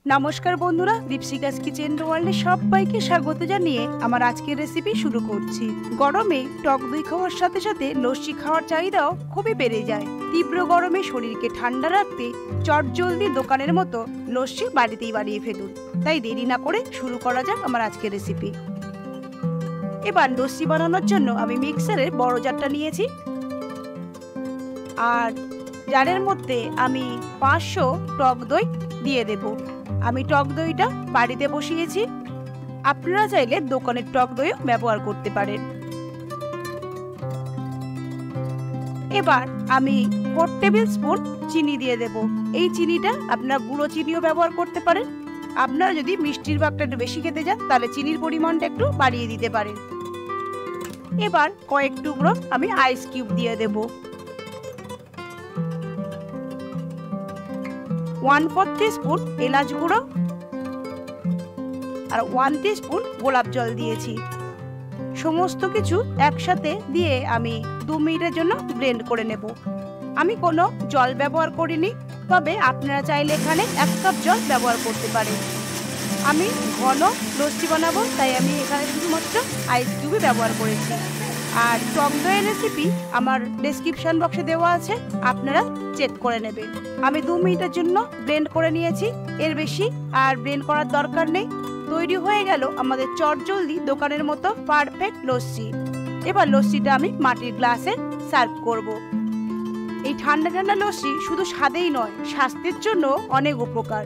নমস্কার বন্ধুরা, দীপশিকাস কিচেন ওয়ার্ল্ডে সবাইকে স্বাগত জানিয়ে আমার আজকের রেসিপি শুরু করছি। গরমে টক দই খাওয়ার সাথে সাথে লস্যি খাওয়ার চাহিদাও খুবই বেড়ে যায়। তীব্র গরমে শরীরকে ঠান্ডা রাখতে চটজলদি দোকানের মতো লস্যি বাড়িতেই বানিয়ে ফেলুন। তাই দেরি না করে শুরু করা যাক আমার আজকের রেসিপি। এবার লস্যি বানানোর জন্য আমি মিক্সারের বড় জারটা নিয়েছি, আর জারের মধ্যে আমি 500 টক দই দিয়ে দেব। আমি টক দইটা বাড়িতে বসিয়েছি, আপনারা চাইলে দোকানের টক দইও ব্যবহার করতে পারেন। এবার আমি 4 টেবিল স্পুন চিনি দিয়ে দেব। এই চিনিটা আপনারা গুঁড়ো চিনিও ব্যবহার করতে পারেন। আপনারা যদি মিষ্টির ভাগটা একটু বেশি খেতে চান তাহলে চিনির পরিমাণটা একটু বাড়িয়ে দিতে পারেন। এবার কয়েক টুকরো আমি আইস কিউব দিয়ে দেব। 1/4 টিস্পুন এলাচ গুঁড়ো আর 1 টিস্পুন গোলাপ জল দিয়েছি। সমস্ত কিছু একসাথে দিয়ে আমি 2 মিনিটের জন্য ব্লেন্ড করে নেব। আমি কোনো জল ব্যবহার করিনি, তবে আপনারা চাইলে এখানে 1 কাপ জল ব্যবহার করতে পারেন। আমি ঘন লস্যি বানাবো, তাই আমি এখানে শুধুমাত্র আইস কিউবই ব্যবহার করেছি। আর টক দইয়ের রেসিপি আমার ডেসক্রিপশন বক্সে দেওয়া আছে, আপনারা চেক করে নেবেন। আমি 2 মিনিটের জন্য ব্লেন্ড করে নিয়েছি, এর বেশি আর ব্লেন্ড করার দরকার নেই। তৈরি হয়ে গেল আমাদের চটজলদি দোকানের মতো পারফেক্ট লস্যি। এবার লস্যিটা আমি মাটির গ্লাসে সার্ভ করব। এই ঠান্ডা ঠান্ডা লস্যি শুধু স্বাদেই নয়, স্বাস্থ্যের জন্য অনেক উপকার।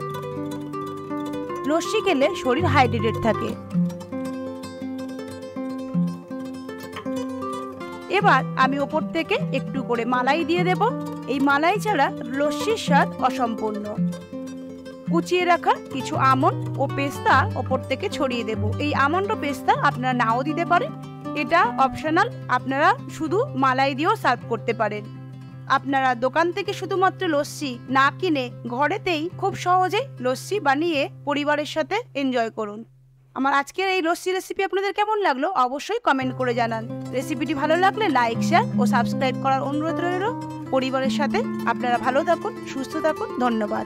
লস্যি খেলে শরীর হাইড্রেটেড থাকে। এবার আমি ওপর থেকে একটু করে মালাই দিয়ে দেব। এই মালাই ছাড়া লস্যির স্বাদ অসম্পূর্ণ। কুচিয়ে রাখা কিছু আমন্ড ও পেস্তা ওপর থেকে ছড়িয়ে দেব। এই আমন্ড ও পেস্তা আপনারা নাও দিতে পারেন, এটা অপশনাল। আপনারা শুধু মালাই দিয়েও সার্ভ করতে পারেন। আপনারা দোকান থেকে শুধুমাত্র লস্যি না কিনে ঘরেতেই খুব সহজেই লস্যি বানিয়ে পরিবারের সাথে এনজয় করুন। আমার আজকের এই লস্যি রেসিপি আপনাদের কেমন লাগলো অবশ্যই কমেন্ট করে জানান। রেসিপিটি ভালো লাগলে লাইক, শেয়ার ও সাবস্ক্রাইব করার অনুরোধ রইল। পরিবারের সাথে আপনারা ভালো থাকুন, সুস্থ থাকুন। ধন্যবাদ।